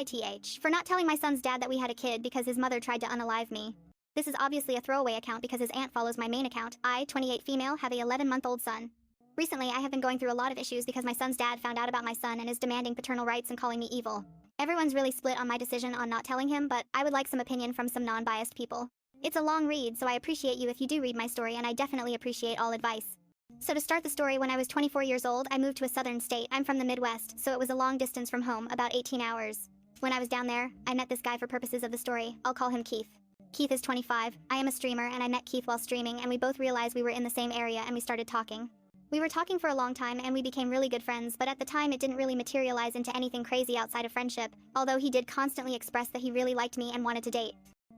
AITH for not telling my son's dad that we had a kid because his mother tried to unalive me. This is obviously a throwaway account because his aunt follows my main account. I, 28 female, have a 11-month-old son. Recently, I have been going through a lot of issues because my son's dad found out about my son and is demanding paternal rights and calling me evil. Everyone's really split on my decision on not telling him, but I would like some opinion from some non-biased people. It's a long read, so I appreciate you if you do read my story, and I definitely appreciate all advice. So to start the story, when I was 24 years old, I moved to a southern state. I'm from the Midwest, so it was a long distance from home, about 18 hours. When I was down there, I met this guy for purposes of the story. I'll call him Keith. Keith is 25. I am a streamer, and I met Keith while streaming, and we both realized we were in the same area, and we started talking. We were talking for a long time, and we became really good friends, but at the time it didn't really materialize into anything crazy outside of friendship, although he did constantly express that he really liked me and wanted to date.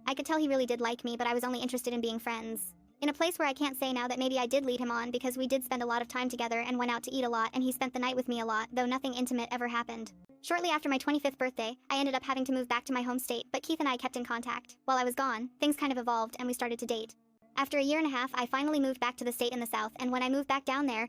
I could tell he really did like me, but I was only interested in being friends. In a place where I can't say now that maybe I did lead him on, because we did spend a lot of time together and went out to eat a lot, and he spent the night with me a lot, though nothing intimate ever happened. Shortly after my 25th birthday, I ended up having to move back to my home state, but Keith and I kept in contact. While I was gone, things kind of evolved and we started to date. After a year and a half, I finally moved back to the state in the south, and when I moved back down there,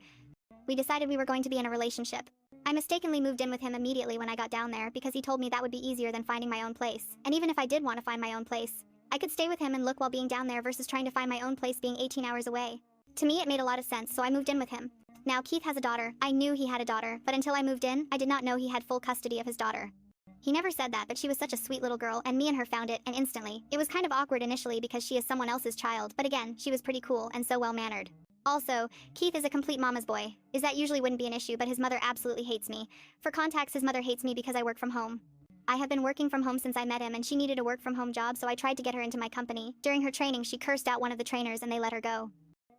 we decided we were going to be in a relationship. I mistakenly moved in with him immediately when I got down there because he told me that would be easier than finding my own place. And even if I did want to find my own place, I could stay with him and look while being down there versus trying to find my own place being 18 hours away. To me, it made a lot of sense, so I moved in with him. Now, Keith has a daughter. I knew he had a daughter, but until I moved in, I did not know he had full custody of his daughter. He never said that, but she was such a sweet little girl, and me and her found it, and instantly. It was kind of awkward initially because she is someone else's child, but again, she was pretty cool and so well-mannered. Also, Keith is a complete mama's boy. That usually wouldn't be an issue, but his mother absolutely hates me. For context, his mother hates me because I work from home. I have been working from home since I met him, and she needed a work-from-home job, so I tried to get her into my company. During her training, she cursed out one of the trainers and they let her go.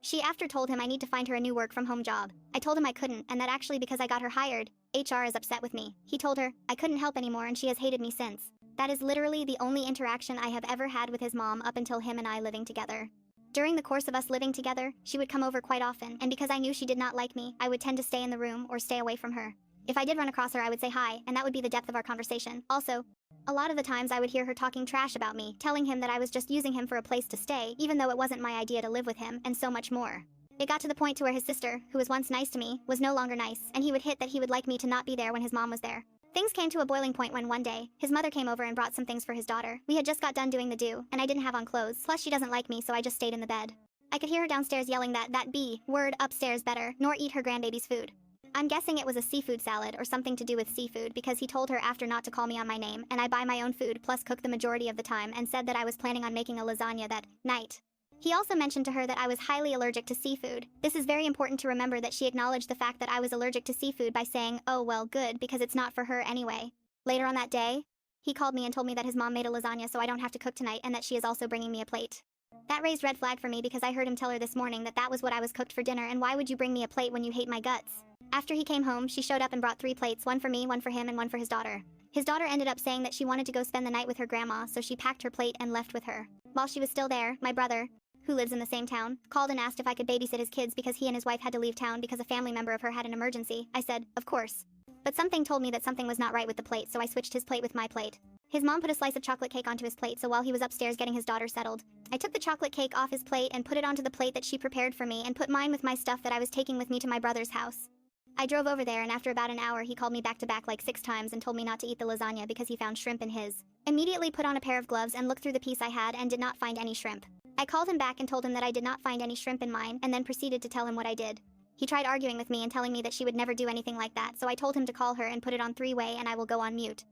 She after told him I need to find her a new work-from-home job. I told him I couldn't, and that actually because I got her hired, HR is upset with me. He told her I couldn't help anymore, and she has hated me since. That is literally the only interaction I have ever had with his mom up until him and I living together. During the course of us living together, she would come over quite often, and because I knew she did not like me, I would tend to stay in the room or stay away from her. If I did run across her, I would say hi, and that would be the depth of our conversation. Also, a lot of the times I would hear her talking trash about me, telling him that I was just using him for a place to stay, even though it wasn't my idea to live with him, and so much more. It got to the point to where his sister, who was once nice to me, was no longer nice, and he would hit that he would like me to not be there when his mom was there. Things came to a boiling point when one day, his mother came over and brought some things for his daughter. We had just got done doing the do, and I didn't have on clothes, plus she doesn't like me, so I just stayed in the bed. I could hear her downstairs yelling that B word upstairs better, nor eat her grandbaby's food. I'm guessing it was a seafood salad or something to do with seafood because he told her after not to call me on my name, and I buy my own food plus cook the majority of the time, and said that I was planning on making a lasagna that night. He also mentioned to her that I was highly allergic to seafood. This is very important to remember that she acknowledged the fact that I was allergic to seafood by saying, oh well good, because it's not for her anyway. Later on that day, he called me and told me that his mom made a lasagna so I don't have to cook tonight and that she is also bringing me a plate. That raised red flag for me because I heard him tell her this morning that that was what I was cooked for dinner, and why would you bring me a plate when you hate my guts? After he came home, she showed up and brought 3 plates, one for me, one for him, and one for his daughter. His daughter ended up saying that she wanted to go spend the night with her grandma, so she packed her plate and left with her. While she was still there, my brother, who lives in the same town, called and asked if I could babysit his kids because he and his wife had to leave town because a family member of her had an emergency. I said, of course. But something told me that something was not right with the plate, so I switched his plate with my plate. His mom put a slice of chocolate cake onto his plate, so while he was upstairs getting his daughter settled, I took the chocolate cake off his plate and put it onto the plate that she prepared for me and put mine with my stuff that I was taking with me to my brother's house. I drove over there, and after about an hour he called me back to back like 6 times and told me not to eat the lasagna because he found shrimp in his. Immediately put on a pair of gloves and looked through the piece I had and did not find any shrimp. I called him back and told him that I did not find any shrimp in mine, and then proceeded to tell him what I did. He tried arguing with me and telling me that she would never do anything like that, so I told him to call her and put it on 3-way and I will go on mute.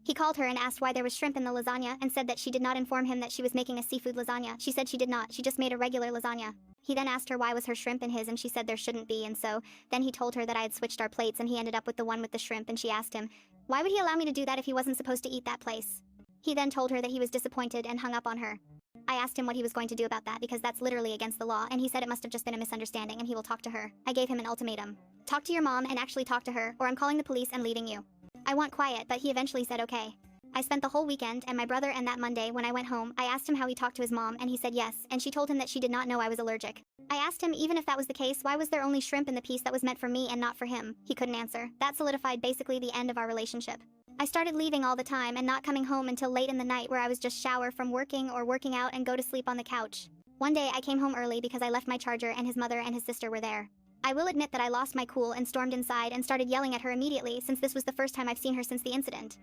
He called her and asked why there was shrimp in the lasagna and said that she did not inform him that she was making a seafood lasagna. She said she did not, she just made a regular lasagna. He then asked her why was her shrimp in his, and she said there shouldn't be, and so then he told her that I had switched our plates and he ended up with the one with the shrimp, and she asked him, why would he allow me to do that if he wasn't supposed to eat that place? He then told her that he was disappointed and hung up on her. I asked him what he was going to do about that because that's literally against the law, and he said it must have just been a misunderstanding and he will talk to her. I gave him an ultimatum. Talk to your mom and actually talk to her, or I'm calling the police and leaving you. I want quiet, but he eventually said okay. I spent the whole weekend and my brother, and that Monday when I went home, I asked him how he talked to his mom and he said yes, and she told him that she did not know I was allergic. I asked him even if that was the case, why was there only shrimp in the piece that was meant for me and not for him? He couldn't answer. That solidified basically the end of our relationship. I started leaving all the time and not coming home until late in the night, where I was just shower from working or working out and go to sleep on the couch. One day I came home early because I left my charger and his mother and his sister were there. I will admit that I lost my cool and stormed inside and started yelling at her immediately, since this was the first time I've seen her since the incident.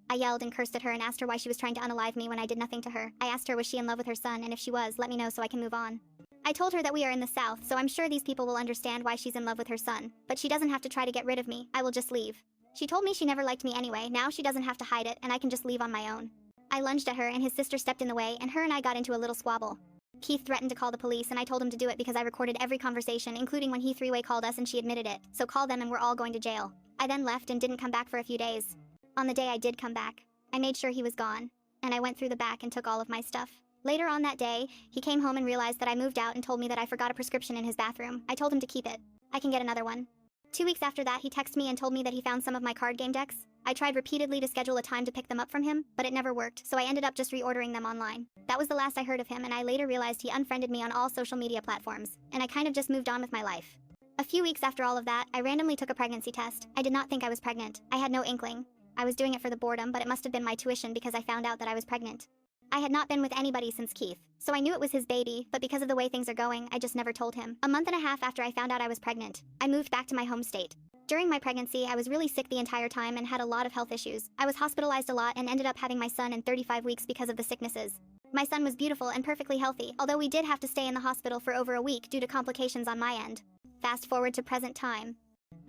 I yelled and cursed at her and asked her why she was trying to unalive me when I did nothing to her. I asked her was she in love with her son, and if she was, let me know so I can move on. I told her that we are in the South, so I'm sure these people will understand why she's in love with her son. But she doesn't have to try to get rid of me, I will just leave. She told me she never liked me anyway, now she doesn't have to hide it, and I can just leave on my own. I lunged at her and his sister stepped in the way, and her and I got into a little squabble. Keith threatened to call the police, and I told him to do it because I recorded every conversation, including when he three-way called us and she admitted it. So call them and we're all going to jail. I then left and didn't come back for a few days. On the day I did come back, I made sure he was gone, and I went through the back and took all of my stuff. Later on that day, he came home and realized that I moved out and told me that I forgot a prescription in his bathroom. I told him to keep it. I can get another one. 2 weeks after that, he texted me and told me that he found some of my card game decks. I tried repeatedly to schedule a time to pick them up from him, but it never worked, so I ended up just reordering them online. That was the last I heard of him, and I later realized he unfriended me on all social media platforms, and I kind of just moved on with my life. A few weeks after all of that, I randomly took a pregnancy test. I did not think I was pregnant. I had no inkling. I was doing it for the boredom, but it must have been my tuition because I found out that I was pregnant. I had not been with anybody since Keith, so I knew it was his baby, but because of the way things are going, I just never told him. A month and a half after I found out I was pregnant, I moved back to my home state. During my pregnancy, I was really sick the entire time and had a lot of health issues. I was hospitalized a lot and ended up having my son in 35 weeks because of the sicknesses. My son was beautiful and perfectly healthy, although we did have to stay in the hospital for over a week due to complications on my end. Fast forward to present time.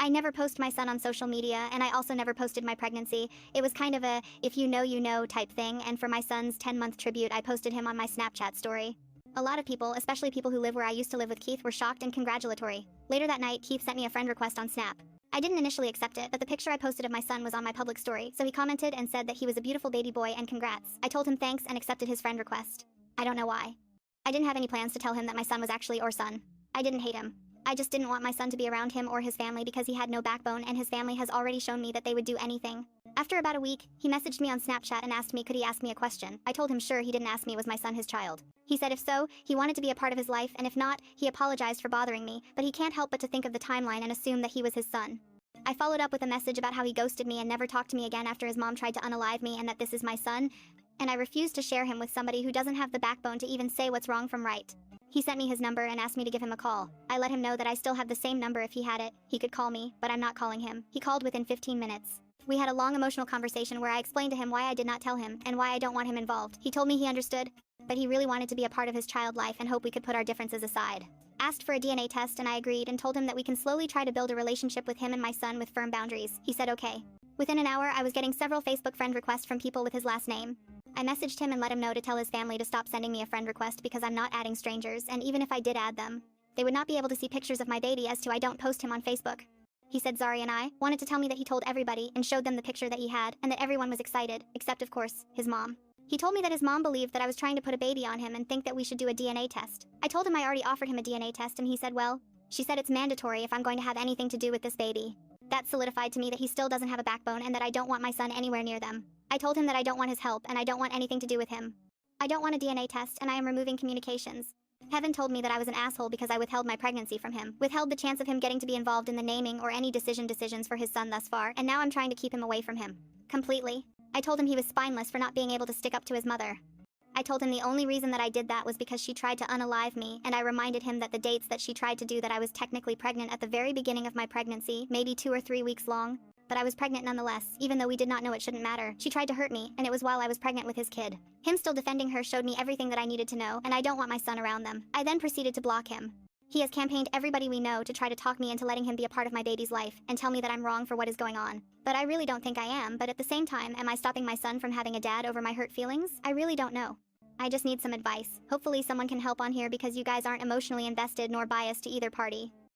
I never post my son on social media, and I also never posted my pregnancy. It was kind of a if you know type thing, and for my son's 10-month tribute, I posted him on my Snapchat story. A lot of people, especially people who live where I used to live with Keith, were shocked and congratulatory. Later that night, Keith sent me a friend request on Snap. I didn't initially accept it, but the picture I posted of my son was on my public story, so he commented and said that he was a beautiful baby boy and congrats. I told him thanks and accepted his friend request. I don't know why. I didn't have any plans to tell him that my son was actually our son. I didn't hate him. I just didn't want my son to be around him or his family because he had no backbone, and his family has already shown me that they would do anything. After about a week, he messaged me on Snapchat and asked me could he ask me a question. I told him sure. He didn't ask me was my son his child. He said if so, he wanted to be a part of his life, and if not, he apologized for bothering me, but he can't help but to think of the timeline and assume that he was his son. I followed up with a message about how he ghosted me and never talked to me again after his mom tried to unalive me and that this is my son, and I refused to share him with somebody who doesn't have the backbone to even say what's wrong from right. He sent me his number and asked me to give him a call. I let him know that I still have the same number if he had it. He could call me, but I'm not calling him. He called within 15 minutes. We had a long emotional conversation where I explained to him why I did not tell him and why I don't want him involved. He told me he understood, but he really wanted to be a part of his child life and hoped we could put our differences aside. Asked for a DNA test and I agreed and told him that we can slowly try to build a relationship with him and my son with firm boundaries. He said okay. Within an hour, I was getting several Facebook friend requests from people with his last name. I messaged him and let him know to tell his family to stop sending me a friend request because I'm not adding strangers, and even if I did add them, they would not be able to see pictures of my baby as to I don't post him on Facebook. He said Zari and I wanted to tell me that he told everybody and showed them the picture that he had and that everyone was excited, except of course, his mom. He told me that his mom believed that I was trying to put a baby on him and think that we should do a DNA test. I told him I already offered him a DNA test and he said well, she said it's mandatory if I'm going to have anything to do with this baby. That solidified to me that he still doesn't have a backbone and that I don't want my son anywhere near them. I told him that I don't want his help and I don't want anything to do with him. I don't want a DNA test and I am removing communications. Heaven told me that I was an asshole because I withheld my pregnancy from him, withheld the chance of him getting to be involved in the naming or any decisions for his son thus far, and now I'm trying to keep him away from him. Completely. I told him he was spineless for not being able to stick up to his mother. I told him the only reason that I did that was because she tried to unalive me, and I reminded him that the dates that she tried to do that I was technically pregnant at the very beginning of my pregnancy, maybe 2 or 3 weeks long. But I was pregnant nonetheless, even though we did not know it shouldn't matter. She tried to hurt me, and it was while I was pregnant with his kid. Him still defending her showed me everything that I needed to know, and I don't want my son around them. I then proceeded to block him. He has campaigned everybody we know to try to talk me into letting him be a part of my baby's life, and tell me that I'm wrong for what is going on. But I really don't think I am, but at the same time, am I stopping my son from having a dad over my hurt feelings? I really don't know. I just need some advice. Hopefully someone can help on here because you guys aren't emotionally invested nor biased to either party.